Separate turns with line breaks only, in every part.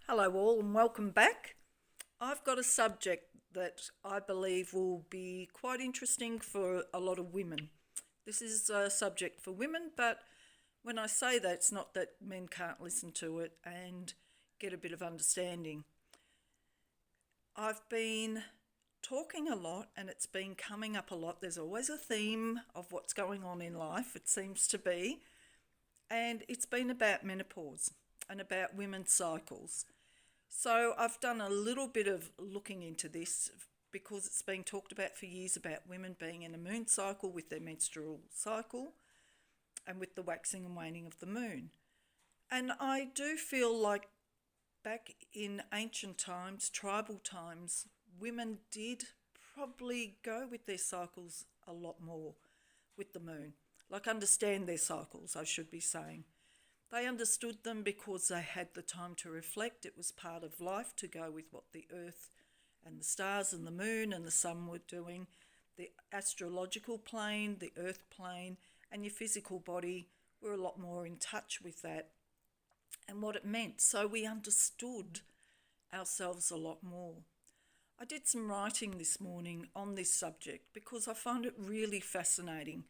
Hello, all, and welcome back. I've got a subject that I believe will be quite interesting for a lot of women. This is a subject for women, but when I say that, it's not that men can't listen to it and get a bit of understanding. I've been talking a lot and it's been coming up a lot. There's always a theme of what's going on in life, it seems to be, and it's been about menopause and about women's cycles. So I've done a little bit of looking into this because it's been talked about for years about women being in a moon cycle with their menstrual cycle and with the waxing and waning of the moon. And I do feel like back in ancient times, tribal times, women did probably go with their cycles a lot more with the moon. Like understand their cycles, I should be saying. They understood them because they had the time to reflect. It was part of life to go with what the earth and the stars and the moon and the sun were doing. The astrological plane, the earth plane, and your physical body were a lot more in touch with that and what it meant. So we understood ourselves a lot more. I did some writing this morning on this subject because I find it really fascinating.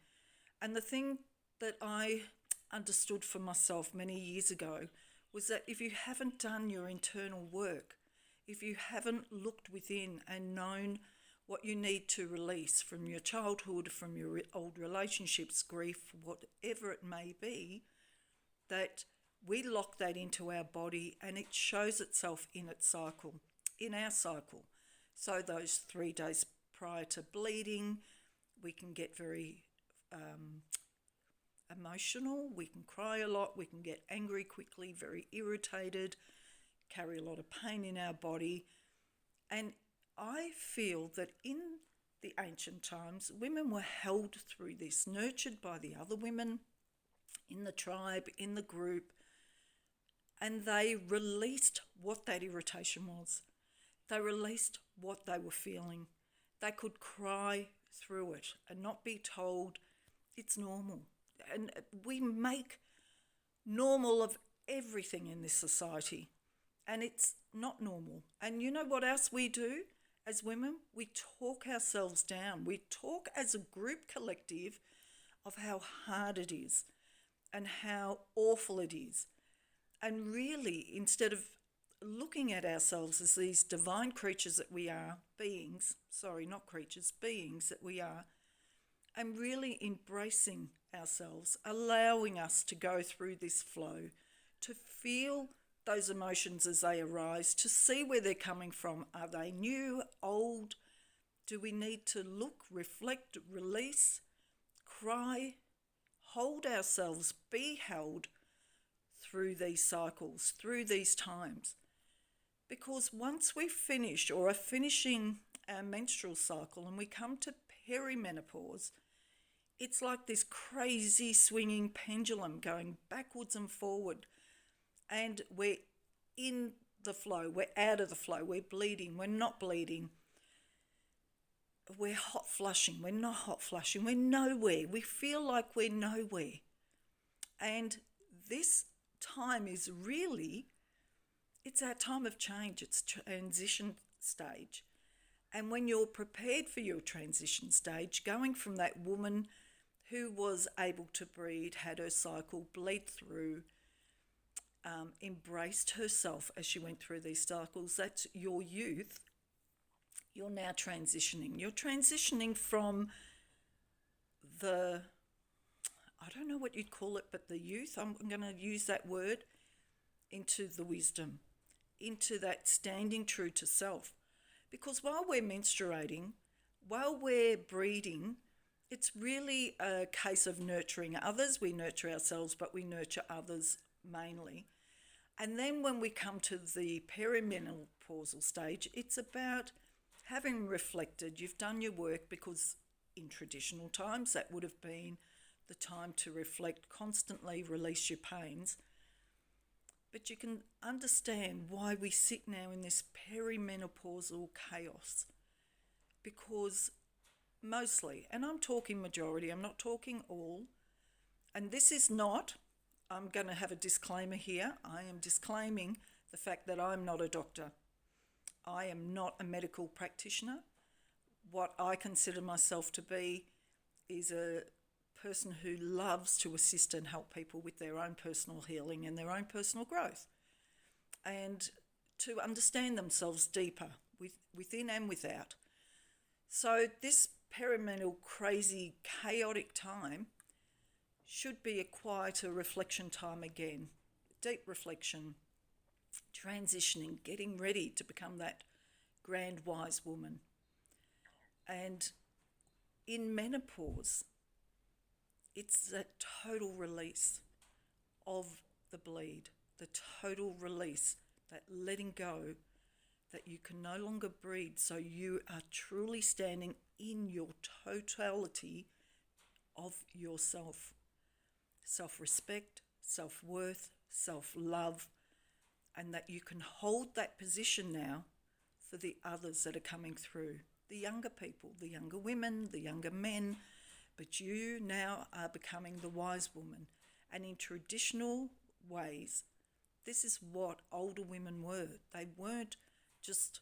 And the thing that I understood for myself many years ago was that if you haven't done your internal work, if you haven't looked within and known what you need to release from your childhood, from your old relationships, grief, whatever it may be, that we lock that into our body and it shows itself in its cycle, in our cycle. So those 3 days prior to bleeding, we can get very emotional, we can cry a lot, we can get angry quickly, very irritated, carry a lot of pain in our body. And I feel that in the ancient times, women were held through this, nurtured by the other women in the tribe, in the group, and they released what that irritation was. They released what they were feeling. They could cry through it and not be told it's normal. And we make normal of everything in this society, and it's not normal. And you know what else we do as women? We talk ourselves down. We talk as a group collective of how hard it is and how awful it is. And really, instead of looking at ourselves as these divine creatures that we are, beings, sorry, not creatures, beings that we are, and really embracing ourselves, allowing us to go through this flow, to feel those emotions as they arise, to see where they're coming from. Are they new, old? Do we need to look, reflect, release, cry, hold ourselves, be held through these cycles, through these times? Because once we finish or are finishing our menstrual cycle and we come to perimenopause, it's like this crazy swinging pendulum going backwards and forward. And we're in the flow, we're out of the flow, we're bleeding, we're not bleeding. We're hot flushing, we're not hot flushing, we're nowhere. We feel like we're nowhere. And this time is really, it's our time of change, it's transition stage. And when you're prepared for your transition stage, going from that woman who was able to breed, had her cycle, bleed through, embraced herself as she went through these cycles, that's your youth, you're now transitioning. You're transitioning from the, I don't know what you'd call it, but the youth, I'm going to use that word, into the wisdom, into that standing true to self. Because while we're menstruating, while we're breeding, it's really a case of nurturing others. We nurture ourselves, but we nurture others mainly. And then when we come to the perimenopausal stage, it's about having reflected, you've done your work, because in traditional times that would have been the time to reflect constantly, release your pains. But you can understand why we sit now in this perimenopausal chaos. Because mostly, and I'm talking majority, I'm not talking all, and this is not, I'm going to have a disclaimer here, I am disclaiming the fact that I'm not a doctor. I am not a medical practitioner. What I consider myself to be is a person who loves to assist and help people with their own personal healing and their own personal growth, and to understand themselves deeper within and without. So this perimenal, crazy, chaotic time should be a quieter reflection time again. Deep reflection, transitioning, getting ready to become that grand wise woman. And in menopause, it's that total release of the bleed, the total release, that letting go, that you can no longer breed. So you are truly standing in your totality of yourself. Self-respect, self-worth, self-love, and that you can hold that position now for the others that are coming through, the younger people, the younger women, the younger men, but you now are becoming the wise woman. And in traditional ways, this is what older women were. They weren't just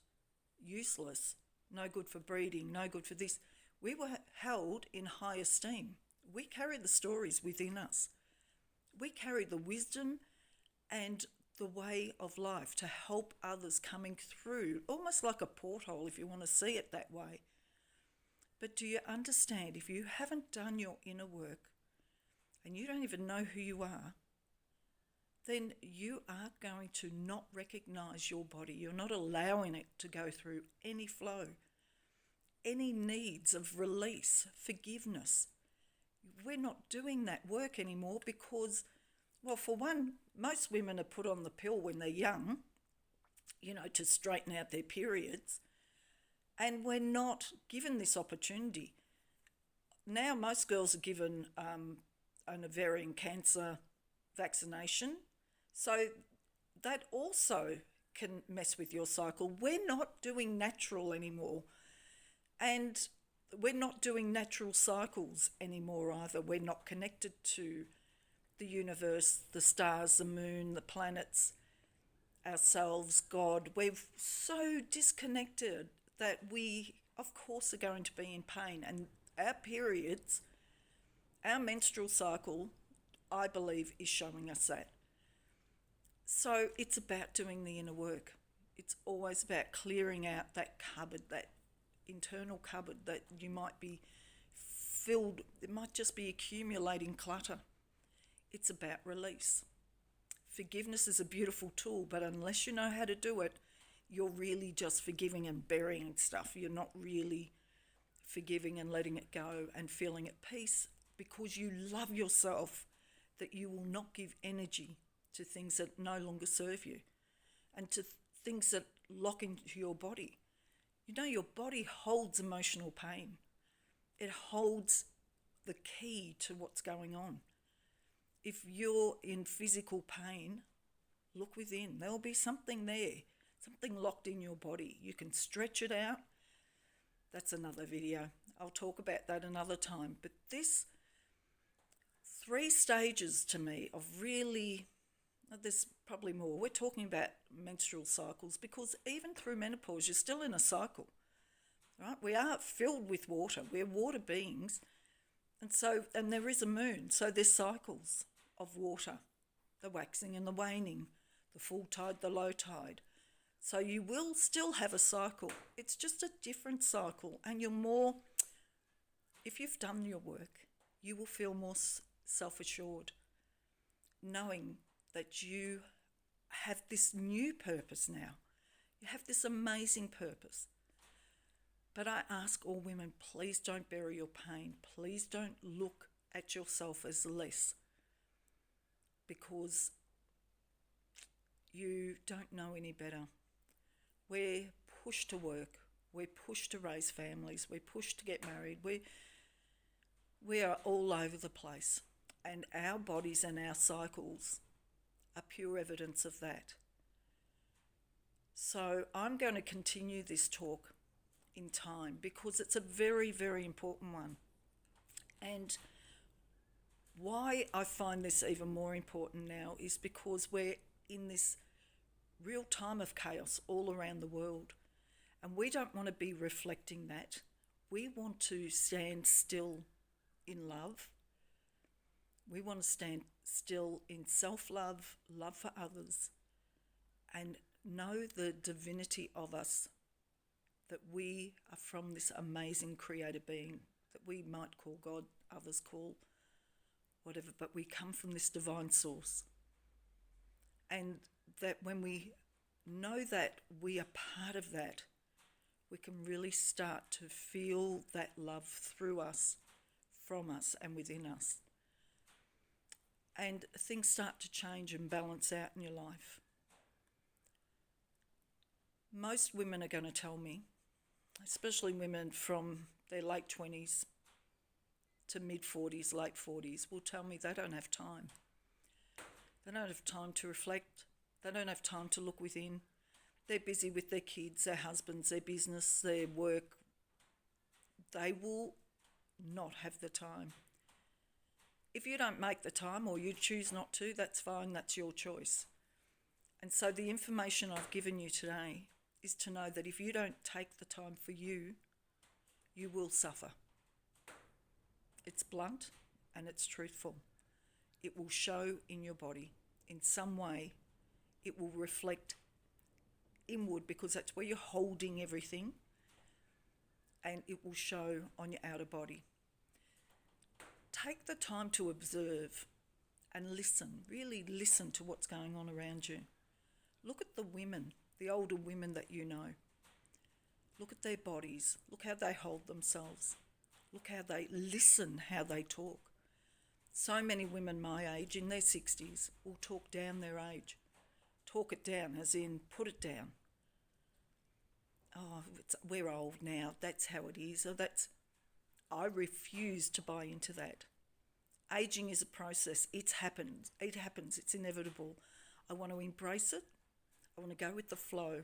useless, no good for breeding, no good for this. We were held in high esteem. We carry the stories within us. We carry the wisdom and the way of life to help others coming through, almost like a porthole if you want to see it that way. But do you understand, if you haven't done your inner work and you don't even know who you are, then you are going to not recognize your body. You're not allowing it to go through any flow, any needs of release, forgiveness. We're not doing that work anymore because, well, for one, most women are put on the pill when they're young, to straighten out their periods. And we're not given this opportunity. Now most girls are given an ovarian cancer vaccination. So that also can mess with your cycle. We're not doing natural anymore. And we're not doing natural cycles anymore either. We're not connected to the universe, the stars, the moon, the planets, ourselves, God. We're so disconnected that we, of course, are going to be in pain. And our periods, our menstrual cycle, I believe, is showing us that. So it's about doing the inner work. It's always about clearing out that cupboard, that internal cupboard that you might be filled, it might just be accumulating clutter. It's about release. Forgiveness is a beautiful tool, but unless you know how to do it, you're really just forgiving and burying stuff. You're not really forgiving and letting it go and feeling at peace because you love yourself, that you will not give energy to things that no longer serve you and to things that lock into your body. Your body holds emotional pain. It holds the key to what's going on. If you're in physical pain, look within. There'll be something there, something locked in your body. You can stretch it out. That's another video. I'll talk about that another time. But this 3 stages to me of really, there's probably more. We're talking about menstrual cycles because even through menopause, you're still in a cycle, right? We are filled with water. We're water beings. And there is a moon. So there's cycles of water, the waxing and the waning, the full tide, the low tide. So you will still have a cycle. It's just a different cycle. And you're more, if you've done your work, you will feel more self-assured, knowing that you have this new purpose now. You have this amazing purpose. But I ask all women, please don't bury your pain. Please don't look at yourself as less because you don't know any better. We're pushed to work. We're pushed to raise families. We're pushed to get married. We are all over the place. And our bodies and our cycles are pure evidence of that. So I'm going to continue this talk in time because it's a very, very important one. And why I find this even more important now is because we're in this real time of chaos all around the world. And we don't want to be reflecting that. We want to stand still in love. We want to stand still in self-love, love for others, and know the divinity of us, that we are from this amazing creator being that we might call God, others call whatever, but we come from this divine source. And that when we know that we are part of that, we can really start to feel that love through us, from us, and within us. And things start to change and balance out in your life. Most women are going to tell me, especially women from their late 20s to mid-40s, late 40s, will tell me they don't have time. They don't have time to reflect. They don't have time to look within. They're busy with their kids, their husbands, their business, their work. They will not have the time. If you don't make the time or you choose not to, that's fine, that's your choice. And so the information I've given you today is to know that if you don't take the time for you, you will suffer. It's blunt and it's truthful. It will show in your body. In some way, it will reflect inward, because that's where you're holding everything, and it will show on your outer body. Take the time to observe and listen, really listen to what's going on around you. Look at the women, the older women that you know. Look at their bodies. Look how they hold themselves. Look how they listen, how they talk. So many women my age, in their 60s, will talk down their age. Talk it down, as in put it down. Oh, we're old now, that's how it is. I refuse to buy into that. Aging is a process. It happens, it's inevitable. I want to embrace it. I want to go with the flow.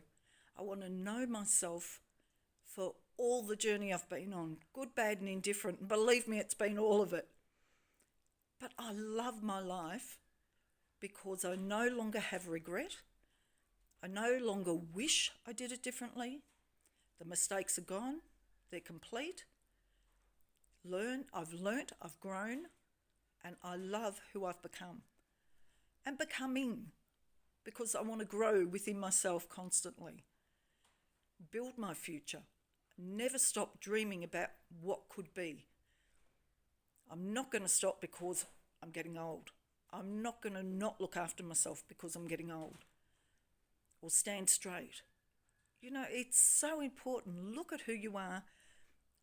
I want to know myself for all the journey I've been on, good, bad and indifferent. Believe me, it's been all of it. But I love my life because I no longer have regret. I no longer wish I did it differently. The mistakes are gone. They're complete. I've learnt, I've grown, and I love who I've become and becoming, because I want to grow within myself constantly. Build my future. Never stop dreaming about what could be. I'm not going to stop because I'm getting old. I'm not going to not look after myself because I'm getting old, or stand straight. You know, it's so important. Look at who you are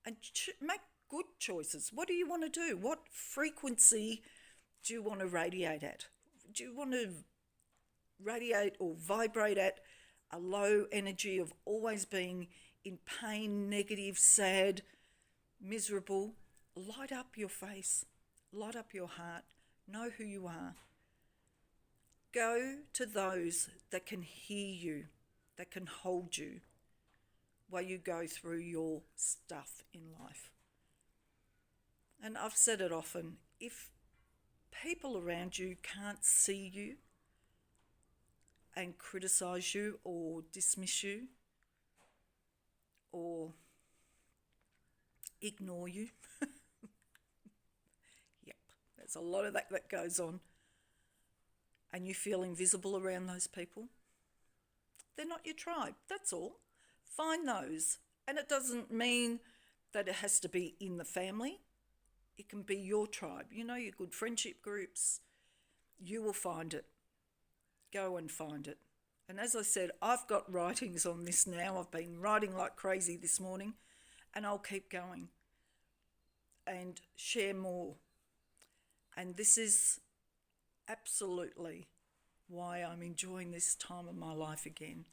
and make good choices. What do you want to do? What frequency do you want to radiate at? Do you want to radiate or vibrate at a low energy of always being in pain, negative, sad, miserable? Light up your face. Light up your heart. Know who you are. Go to those that can hear you, that can hold you while you go through your stuff in life. And I've said it often, if people around you can't see you and criticise you or dismiss you or ignore you, yep, there's a lot of that goes on, and you feel invisible around those people, they're not your tribe, that's all. Find those. And it doesn't mean that it has to be in the family. It can be your tribe. You know, your good friendship groups. You will find it. Go and find it. And as I said, I've got writings on this now. I've been writing like crazy this morning, and I'll keep going and share more. And this is absolutely why I'm enjoying this time of my life again,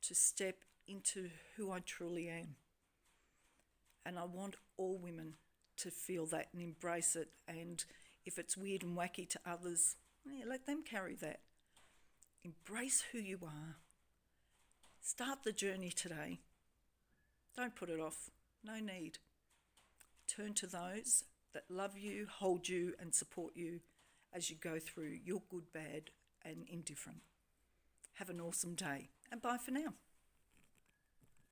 to step into who I truly am. And I want all women to feel that and embrace it. And if it's weird and wacky to others, let them carry that. Embrace who you are. Start the journey today. Don't put it off. No need. Turn to those that love you, hold you and support you as you go through your good, bad and indifferent. Have an awesome day, and bye for now.